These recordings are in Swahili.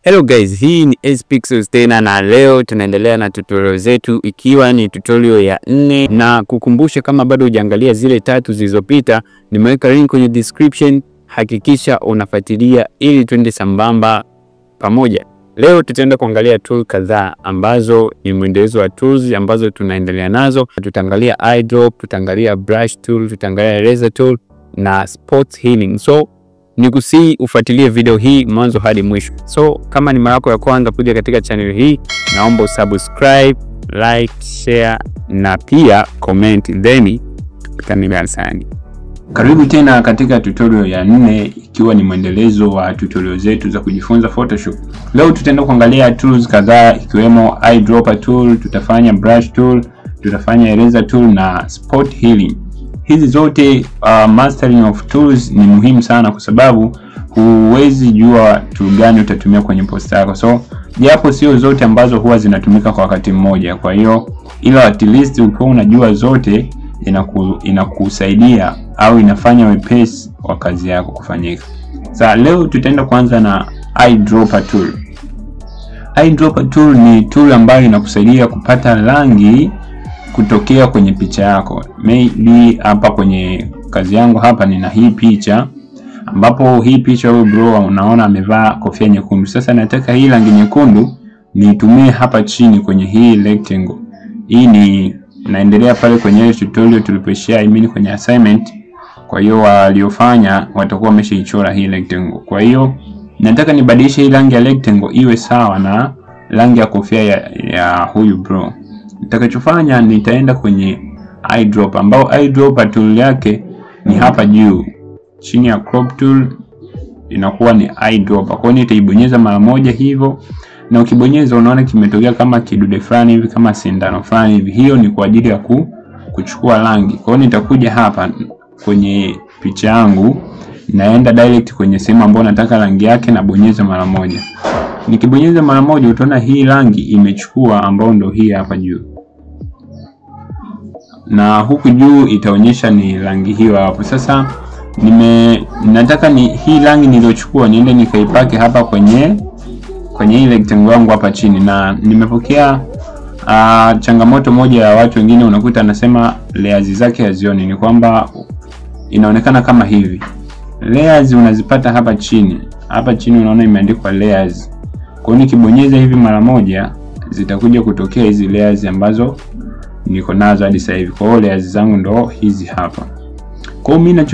Hello guys, hii ni S-Pixels tena na leo tunaendelea na tutorial zetu ikiwa ni tutorial ya 4 na kukumbusha kama bado hujaangalia zile 3 zilizopita, nimeweka link kwenye description, hakikisha unafuatilia ili twende sambamba pamoja. Leo tutaenda kuangalia tool kadhaa ambazo ni mwendelezo wa tools ambazo tunaendelea nazo. Tutaangalia eyedrop, tutaangalia brush tool, tutaangalia eraser tool na spot healing. So nikusii ufuatilie video hii mwanzo hadi mwisho. So kama ni mara yako ya kwanza kuja katika channel hii, naomba usubscribe, like, share na pia comment, then tutanibia sana. Karibu tena katika tutorial ya 4 ikiwa ni mwendelezo wa tutorial zetu za kujifunza Photoshop. Leo tutaenda kuangalia tools kadhaa ikiwemo eyedropper tool, tutafanya brush tool, tutafanya eraser tool na spot healing. Hizi zote mastering of tools ni muhimu sana kwa sababu huwezi jua tool gani utatumia kwenye post yako. So japo sio zote ambazo huwa zinatumika kwa wakati mmoja. Kwa hiyo ila at least ukiwa unajua zote inakusaidia au inafanya wepesi wa kazi yako kufanyika. Sasa leo tutaenda kuanza na eyedropper tool. Eyedropper tool ni tool ambayo inakusaidia kupata rangi kutokea kwenye picha yako. Maybe hapa kwenye kazi yangu hapa nina hii picha ambapo hii picha huyu bro unaona amevaa kofia nyekundu. Sasa nataka hii rangi nyekundu niitumie hapa chini kwenye hii rectangle. Hii ni naendelea pale kwenye tutorial tulipoishia kwenye assignment. Kwa hiyo waliofanya watakuwa wameshaichora hii rectangle. Kwa hiyo nataka nibadilishe hii rangi ya rectangle iwe sawa na rangi ya kofia ya huyu bro. Nitakachofanya nitaenda kwenye eyedrop ambao eyedropper tool yake ni hapa juu. Chini ya crop tool inakuwa ni eyedropper. Kwa hiyo nitaibonyeza mara moja hivyo, na ukibonyeza unaona kimetokea kama kidude fulani hivi, kama sindano fulani hivi. Hiyo ni kwa ajili ya kuchukua rangi. Kwa hiyo nitakuja hapa kwenye picha yangu, naenda direct kwenye sehemu ambayo nataka rangi yake na bonyeza mara moja. Nikibonyeza mara moja utaona hii rangi imechukua ambao ndio hii hapa juu. Na huku juu itaonyesha ni rangi hiyo hapo. Sasa nataka ni hii rangi niliyochukua niende nikaipake hapa kwenye hii rectangle yangu hapa chini. Na nimepokea changamoto moja ya watu wengine, unakuta anasema layers zake hazioni. Ni kwamba inaonekana kama hivi. Layers unazipata hapa chini. Hapa chini unaona imeandikwa layers. Kwa hiyo nikibonyeza hivi mara moja zitakuja kutokea hizi layers ambazo niko nazo hadi sasa hivi. Kwa hiyo layers zangu ndo hizi hapa. Kwa hiyo mimi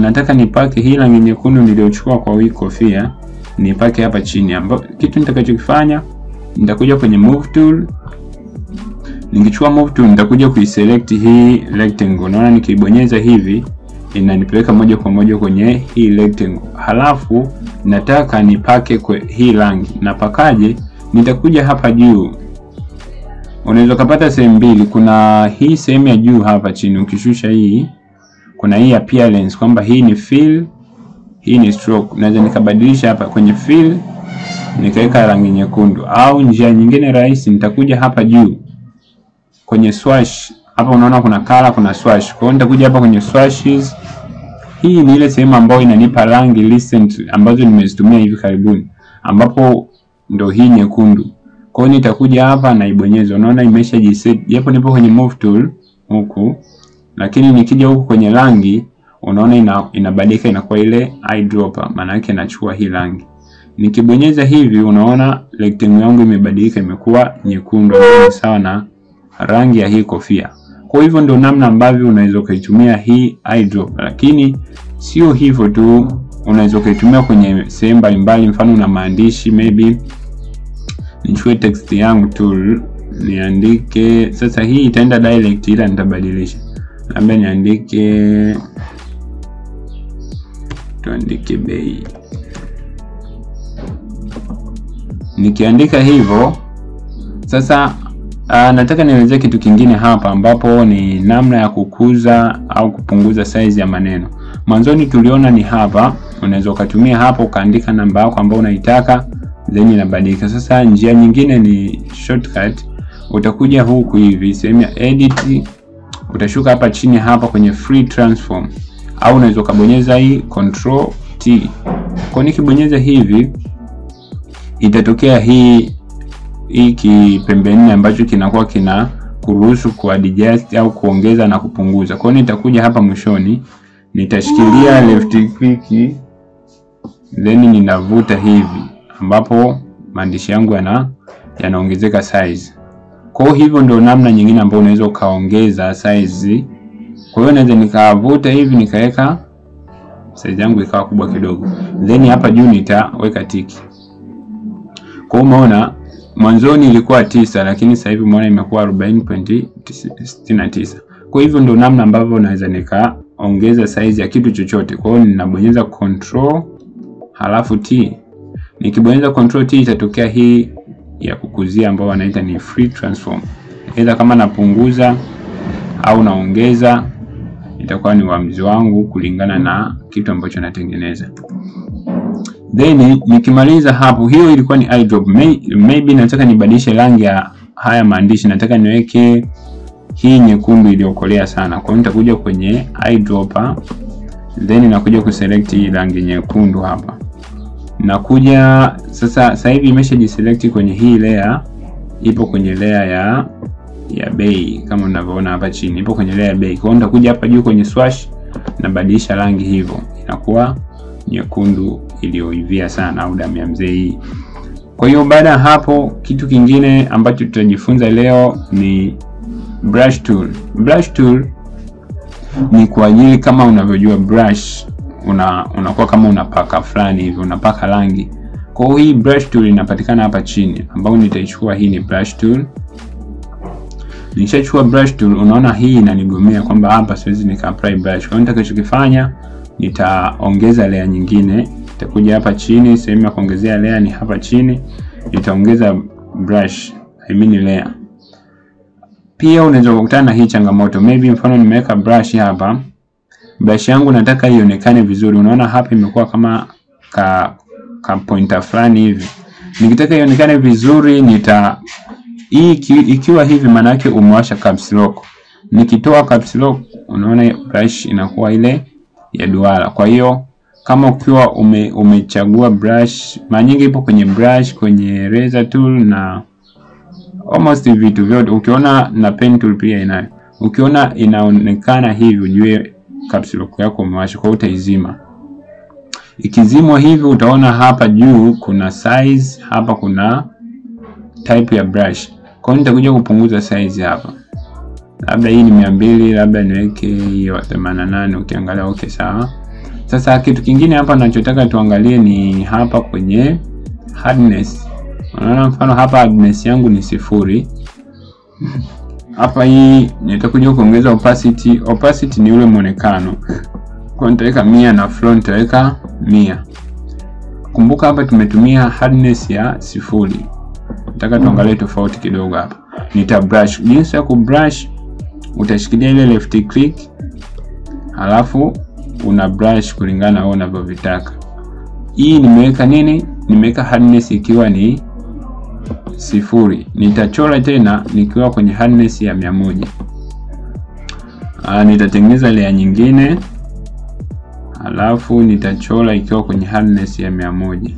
nataka nipake hii rangi nyekundu niliyochukua kwa hii kofia, nipake hapa chini. Ambapo kitu nitakachokifanya nitakuja kwenye move tool. Nikichukua move tool nitakuja kuiselect hii rectangle. Unaona nikibonyeza hivi inanipeleka moja kwa moja kwenye hii rectangle. Halafu nataka nipake hii rangi. Napakaje? Nitakuja hapa juu. Unaweza kupata sehemu mbili. Kuna hii sehemu ya juu hapa chini, ukishusha hii kuna hii appearance kwamba hii ni fill, hii ni stroke. Naweza nikabadilisha hapa kwenye fill nikaweka rangi nyekundu, au njia nyingine rahisi nitakuja hapa juu kwenye swash. Hapa unaona kuna color, kuna swash. Kwa hiyo nitakuja hapa kwenye swashes. Hii ni ile sehemu ambayo inanipa rangi recent ambazo nimezitumia hivi karibuni, ambapo ndio hii nyekundu. Kwa hiyo nitakuja hapa na ibonyeza. Unaona imeshajiset. Japo nipo kwenye move tool huku, lakini nikija huku kwenye rangi unaona inabadilika, inakuwa ile eyedropper, maana yake inachukua hii rangi. Nikibonyeza hivi unaona rectangle yangu imebadilika, imekuwa nyekundu ambayo ni sawa na rangi ya hii kofia. Kwa hivyo ndio namna ambavyo unaweza kuitumia hii eyedropper. Lakini sio hivyo tu, unaweza kuitumia kwenye sehemu mbalimbali. Mfano una maandishi, maybe nichukue text yangu tool niandike. Sasa hii itaenda direct, ila nitabadilisha. Labda tuandike bei. Nikiandika hivyo sasa nataka nielezee kitu kingine hapa, ambapo ni namna ya kukuza au kupunguza size ya maneno. Mwanzoni tuliona ni hapa, unaweza ukatumia hapo ukaandika namba yako ambayo unaitaka then inabadilika. Sasa njia nyingine ni shortcut. Utakuja huku hivi sehemu ya edit, utashuka hapa chini hapa kwenye free transform, au unaweza kubonyeza hii Control T. Kwa nikibonyeza hivi itatokea hii kipembe nne ambacho kinakuwa kina kuruhusu kuadjust au kuongeza na kupunguza. Kwa hiyo nitakuja hapa mwishoni, nitashikilia left click, then ninavuta hivi ambapo maandishi yangu yanaongezeka size. Kwa hivyo ndio namna nyingine ambayo unaweza ukaongeza size. Kwa hiyo naweza nikavuta hivi nikaweka size yangu ikawa kubwa kidogo, then hapa juu nitaweka tiki. Kwa hiyo umeona mwanzoni ilikuwa 9 lakini sasa hivi umeona imekuwa 40.69. Kwa hivyo ndio namna ambavyo naweza nikaongeza size ya kitu chochote. Kwa hiyo ninabonyeza control halafu T. Nikibonyeza control T itatokea hii ya kukuzia ambayo wanaita ni free transform. Aidha kama napunguza au naongeza itakuwa ni uamuzi wangu kulingana na kitu ambacho natengeneza. Then nikimaliza hapo, hiyo ilikuwa ni eyedrop. Maybe nataka nibadilishe rangi ya haya maandishi, nataka niweke hii nyekundu iliyokolea sana. Kwa hiyo nitakuja kwenye eyedropper, then nakuja kuselect hii rangi nyekundu hapa. Nakuja sasa hivi imeshajiselect kwenye hii layer, ipo kwenye layer ya bay kama unavyoona hapa chini, ipo kwenye layer ya bay. Kwa hiyo nitakuja hapa juu kwenye swash na badilisha rangi hivyo, inakuwa nyekundu iliyoivia sana au damu ya mzee hii. Kwa hiyo baada ya hapo, kitu kingine ambacho tutajifunza leo ni brush tool. Brush tool ni kwa ajili, kama unavyojua brush unakuwa kama unapaka fulani hivi, unapaka rangi. Kwa hiyo hii brush tool inapatikana hapa chini, ambao nitaichukua. Hii ni brush tool. Nikishachukua brush tool, unaona hii inanigomea kwamba hapa siwezi nika apply brush. Kwa hiyo nitakachokifanya, nitaongeza layer nyingine. Nitakuja hapa chini, sehemu ya kuongezea layer ni hapa chini, nitaongeza brush, layer. Pia unaweza kukutana na hii changamoto. Maybe mfano nimeweka brush hapa, brush yangu nataka ionekane vizuri. Unaona hapa imekuwa kama ka pointer fulani hivi. Nikitaka ionekane vizuri, ikiwa hivi maana yake umewasha caps lock. Nikitoa caps lock, unaona brush inakuwa ile ya duara. Kwa hiyo kama ukiwa umechagua brush, mara nyingi ipo kwenye brush, kwenye razor tool na almost vitu vyote. Ukiona na pen tool pia inayo. Ukiona inaonekana hivi, ujue caps lock yako umewasha, kwa utaizima. Ikizimwa hivi, utaona hapa juu kuna size, hapa kuna type ya brush. Kwa hiyo nitakuja kupunguza size hapa. Labda hii ni 200, labda niweke hiyo 88. Ukiangalia okay, sawa. Sasa kitu kingine hapa ninachotaka tuangalie ni hapa kwenye hardness. Unaona mfano hapa hardness yangu ni 0. Hapa hii nitakuja kuongeza opacity. Opacity ni ule muonekano. Kwa nitaweka 100 na flow nitaweka 100. Kumbuka hapa tumetumia hardness ya 0. Nataka tuangalie tofauti kidogo hapa. Nita brush. Jinsi ya kubrush, utashikilia ile left click, halafu una brush kulingana na unavyovitaka. Hii nimeweka nini? Nimeweka hardness ikiwa ni 0. Nitachora tena nikiwa kwenye hardness ya 100. Nitatengeneza layer nyingine, halafu nitachora ikiwa kwenye hardness ya 100.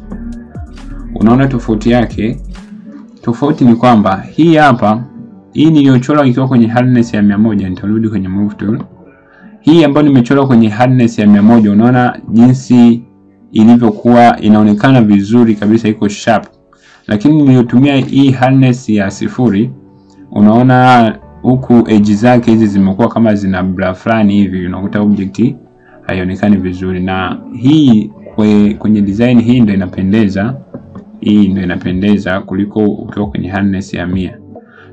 Unaona tofauti yake? Tofauti ni kwamba hii hapa, hii niliyochora ikiwa kwenye hardness ya 100, nitarudi kwenye move tool. Hii ambayo nimechora kwenye hardness ya 100, unaona jinsi ilivyokuwa inaonekana vizuri kabisa, iko sharp. Lakini niliyotumia hii hardness ya 0, unaona huku edge zake hizi zimekuwa kama zina blur fulani hivi, unakuta object haionekani vizuri. Na hii kwenye design hii ndio inapendeza. Hii ndio inapendeza kuliko ukiwa kwenye hardness ya 100.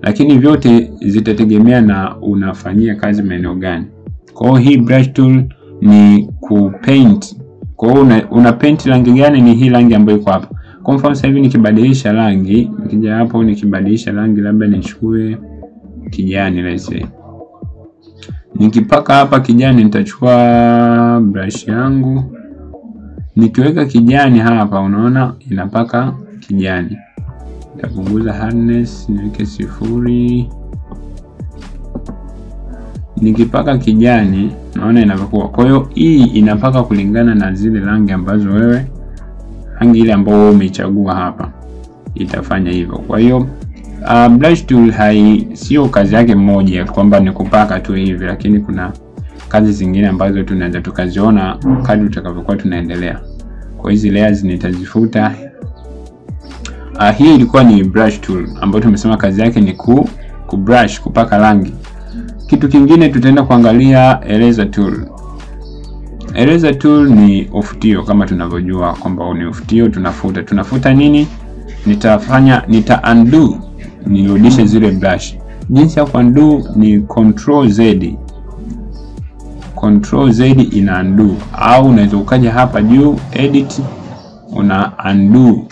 Lakini vyote zitategemea na unafanyia kazi maeneo gani. Kwa hiyo hii brush tool ni kupaint. Kwa hiyo una paint rangi gani? Ni hii rangi ambayo iko hapa. Kwa mfano sasa hivi nikibadilisha rangi, nikija hapo nikibadilisha rangi, labda nichukue kijani let's say. Nikipaka hapa kijani, nitachukua brush yangu. Nikiweka kijani hapa, unaona inapaka kijani. Nitapunguza hardness, niweke 0. Nikipaka kijani, naona inavyokuwa. Kwa hiyo hii inapaka kulingana na zile rangi ambazo rangi ile ambayo umeichagua hapa. itafanya hivyo. Kwa hiyo brush tool sio kazi yake moja kwamba ni kupaka tu hivi, lakini kuna kazi zingine ambazo tunaweza tukaziona kadri tutakavyokuwa tunaendelea. Kwa hizi layers nitazifuta. Hii ilikuwa ni brush tool ambayo tumesema kazi yake ni kubrush, kupaka rangi. Kitu kingine tutaenda kuangalia eraser tool. Eraser tool ni ufutio kama tunavyojua kwamba ni ufutio, tunafuta nini? Nita undo, nirudishe zile brush. Jinsi ya undo ni Control Z. Control Z ina undo, au unaweza ukaja hapa juu edit, una undo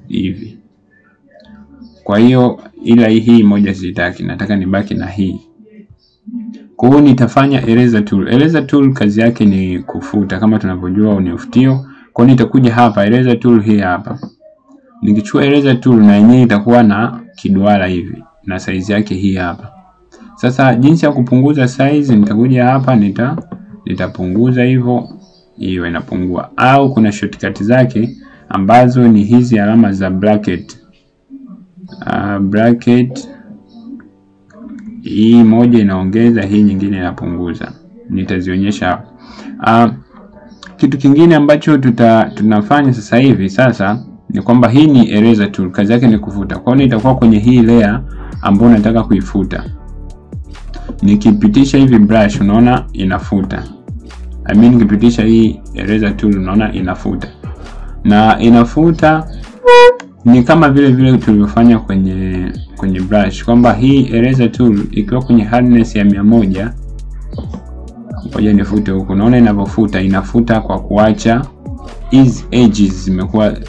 hivi. Kwa hiyo ila hii moja sitaki, nataka nibaki na hii. Kwa hiyo nitafanya eraser tool. Eraser tool kazi yake ni kufuta kama tunavyojua ni ufutio. Kwa hiyo nitakuja hapa eraser tool hii hapa. Nikichukua eraser tool na yenyewe itakuwa na kiduara hivi na size yake hii hapa. Sasa jinsi ya kupunguza size, nitakuja hapa nitapunguza hivyo, hiyo inapungua. Au kuna shortcut zake ambazo ni hizi alama za bracket. Bracket hii moja inaongeza, hii nyingine inapunguza. Nitazionyesha hapa. Kitu kingine ambacho tunafanya sasa hivi ni kwamba hii ni eraser tool, kazi yake ni kufuta. Kwa hiyo itakuwa kwenye hii layer ambayo nataka kuifuta. Nikipitisha hivi brush unaona inafuta. Nikipitisha hii eraser tool unaona inafuta. Na inafuta ni kama vile tulivyofanya kwenye brush kwamba hii eraser tool ikiwa kwenye hardness ya 100, ngoja nifute huko, unaona inavyofuta, inafuta kwa kuacha hizi edges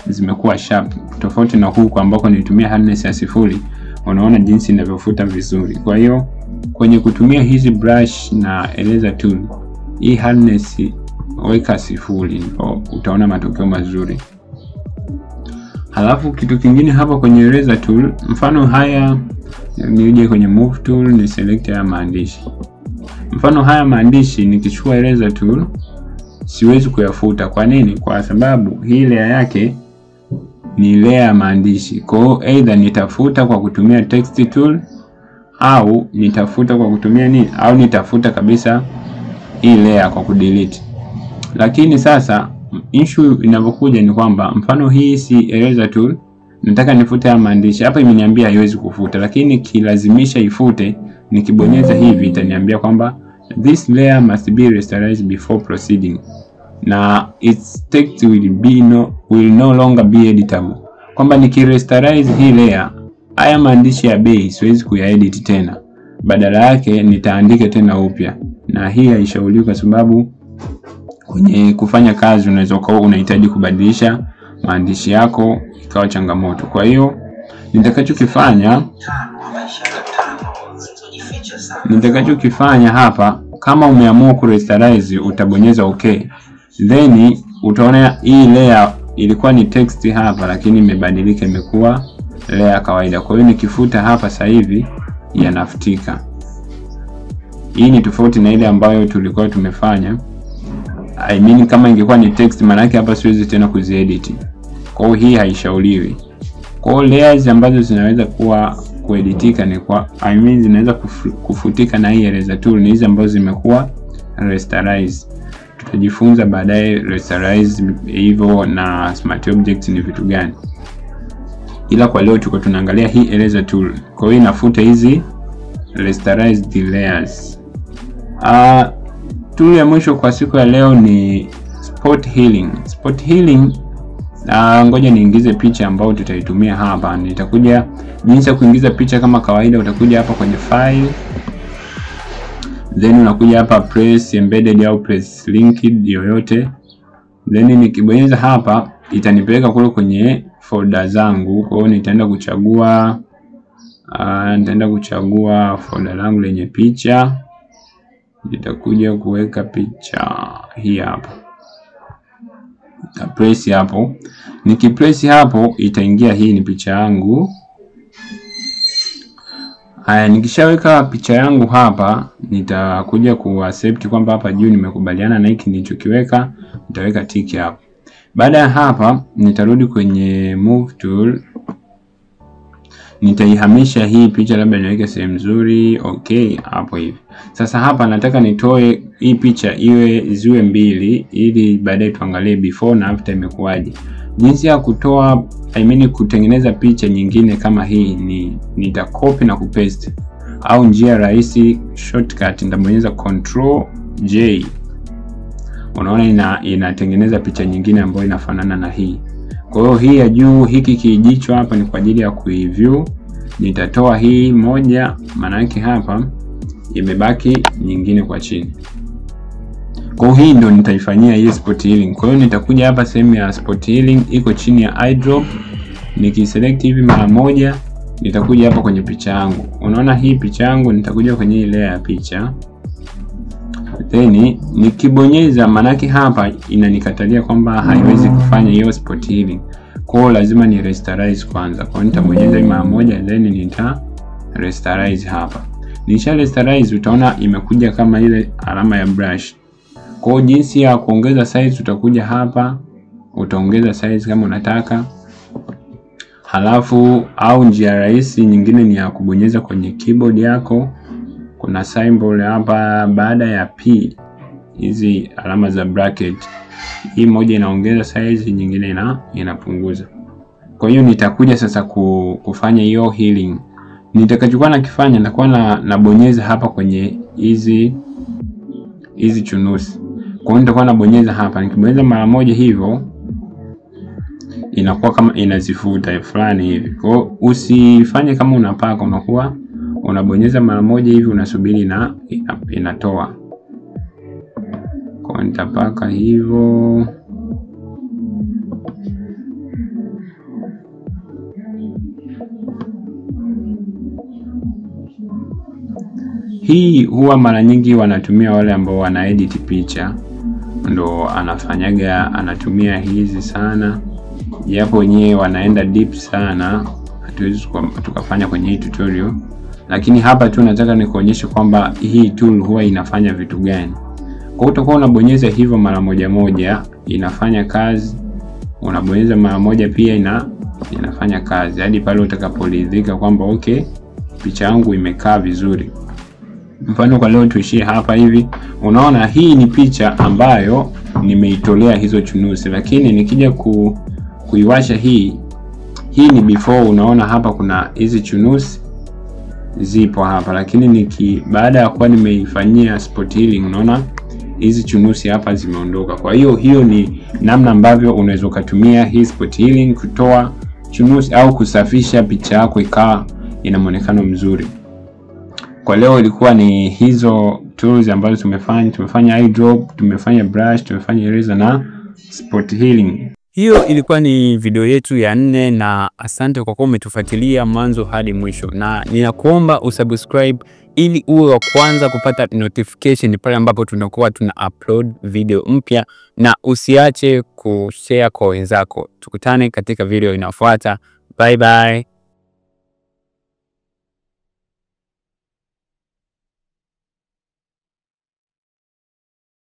zimekuwa sharp, tofauti na huko ambako nilitumia hardness ya 0. Unaona jinsi inavyofuta vizuri. Kwa hiyo kwenye kutumia hizi brush na eraser tool, hii hardness weka 0, utaona matokeo mazuri. Halafu kitu kingine hapa kwenye eraser tool, mfano haya nije kwenye move tool, ni select haya maandishi. Mfano haya maandishi nikichukua eraser tool siwezi kuyafuta. Kwa nini? Kwa sababu hii layer yake ni layer ya maandishi. Kwa hiyo either nitafuta kwa kutumia text tool, au nitafuta kwa kutumia nini? Au nitafuta kabisa hii layer kwa kudelete. Lakini sasa issue inapokuja ni kwamba mfano hii si eraser tool, nataka nifute ya maandishi. Hapa imeniambia haiwezi kufuta, lakini kilazimisha ifute, nikibonyeza hivi itaniambia kwamba this layer must be rasterized before proceeding. Na its text will no longer be editable. Kwamba nikirasterize hii layer, haya maandishi ya bei siwezi kuyaedit tena. Badala yake nitaandika tena upya. Na hii haishauriwi kwa sababu kwenye kufanya kazi unaweza kuwa unahitaji kubadilisha maandishi yako ikawa changamoto. Kwa hiyo nitakachokifanya hapa, kama umeamua kurasterize utabonyeza okay. Then utaona hii layer ilikuwa ni text hapa, lakini imebadilika imekuwa layer kawaida. Kwa hiyo nikifuta hapa sasa hivi yanafutika. Hii ni tofauti na ile ambayo tulikuwa tumefanya. Kama ingekuwa ni text, maana yake hapa siwezi tena kuziedit. Kwa hiyo hii haishauriwi. Kwa hiyo layers ambazo zinaweza kuwa kueditika ni zinaweza kufutika na hii eraser tool ni hizi ambazo zimekuwa rasterize. Tutajifunza baadaye rasterize hivyo na smart objects ni vitu gani. Ila kwa leo tuko tunaangalia hii eraser tool. Kwa hiyo inafuta hizi rasterized layers. Tool ya mwisho kwa siku ya leo ni spot healing. Spot healing, ngoja niingize picha ambayo tutaitumia hapa. Nitakuja jinsi ya kuingiza picha kama kawaida, utakuja hapa kwenye file. Then unakuja hapa press embedded au press linked yoyote. Then nikibonyeza hapa itanipeleka kule kwenye folder zangu. Kwa hiyo nitaenda kuchagua folder langu lenye picha. Nitakuja kuweka picha hii hapa. Press hapo. Nikipress hapo itaingia, hii ni picha yangu. Haya, nikishaweka picha yangu hapa, nitakuja kuaccept kwamba hapa juu nimekubaliana na hiki nilichokiweka, nitaweka tick hapo. Baada ya hapa nitarudi kwenye move tool. nitaihamisha hii picha, labda niweke sehemu nzuri. Okay, hapo hivi. Sasa hapa nataka nitoe hii picha ziwe mbili, ili baadaye tuangalie before na after imekuwaje. Jinsi ya kutoa kutengeneza picha nyingine kama hii ni nitakopi na kupaste, au njia rahisi shortcut nitabonyeza Control J. Unaona inatengeneza picha nyingine ambayo inafanana na hii. Kwa hiyo hii ya juu, hiki kijicho hapa ni kwa ajili ya kuiview. Nitatoa hii moja, maana yake hapa imebaki nyingine kwa chini. Kwa hiyo hii ndio nitaifanyia hii spot healing. Kwa hiyo nitakuja hapa sehemu ya spot healing iko chini ya eyedrop. Nikiselect hivi mara moja, nitakuja hapa kwenye picha yangu. Unaona hii picha yangu, nitakuja kwenye hii layer ya picha. Then nikibonyeza, manake hapa inanikatalia kwamba haiwezi kufanya hiyo spot healing. Kwa hiyo lazima ni rasterize kwanza. Kwa hiyo nitabonyeza mara moja, then nita rasterize hapa. Nisha rasterize, utaona imekuja kama ile alama ya brush. Kwa hiyo jinsi ya kuongeza size, utakuja hapa, utaongeza size kama unataka. Halafu au njia rahisi nyingine ni ya kubonyeza kwenye keyboard yako. Kuna symbol hapa baada ya P, hizi alama za bracket. Hii moja inaongeza size, nyingine inapunguza. Kwa hiyo nitakuja sasa kufanya hiyo healing. Nitakachokuwa nakifanya, nitakuwa nabonyeza hapa kwenye hizi chunusi. Kwa hiyo nitakuwa nabonyeza hapa, nikibonyeza mara moja hivyo inakuwa kama inazifuta fulani hivi. Kwa hiyo usifanye kama unapaka, unakuwa unabonyeza mara moja hivi, unasubiri na inatoa. Kwa nitapaka hivyo. Hii huwa mara nyingi wanatumia wale ambao wana edit picha, ndo anatumia hizi sana, japo wenyewe wanaenda deep sana, hatuwezi tukafanya kwenye hii tutorial. Lakini hapa tu nataka nikuonyeshe kwamba hii tool huwa inafanya vitu gani. Kwa hiyo utakuwa unabonyeza hivyo mara moja, inafanya kazi. Unabonyeza mara moja pia inafanya kazi hadi pale utakaporidhika kwamba okay, picha yangu imekaa vizuri. Mfano kwa leo tuishie hapa hivi. Unaona hii ni picha ambayo nimeitolea hizo chunusi, lakini nikija kuiwasha hii ni before. Unaona hapa kuna hizi chunusi zipo hapa, lakini baada ya kuwa nimeifanyia spot healing, unaona hizi chunusi hapa zimeondoka. Kwa hiyo ni namna ambavyo unaweza kutumia hii spot healing kutoa chunusi au kusafisha picha yako ikawa ina muonekano mzuri. Kwa leo ilikuwa ni hizo tools ambazo tumefanya eyedrop, tumefanya brush, tumefanya eraser na spot healing. Hiyo ilikuwa ni video yetu ya 4, na asante kwa kuwa umetufuatilia mwanzo hadi mwisho, na ninakuomba usubscribe ili uwe wa kwanza kupata notification pale ambapo tunakuwa tuna upload video mpya, na usiache kushare kwa wenzako. Tukutane katika video inayofuata. Bye bye.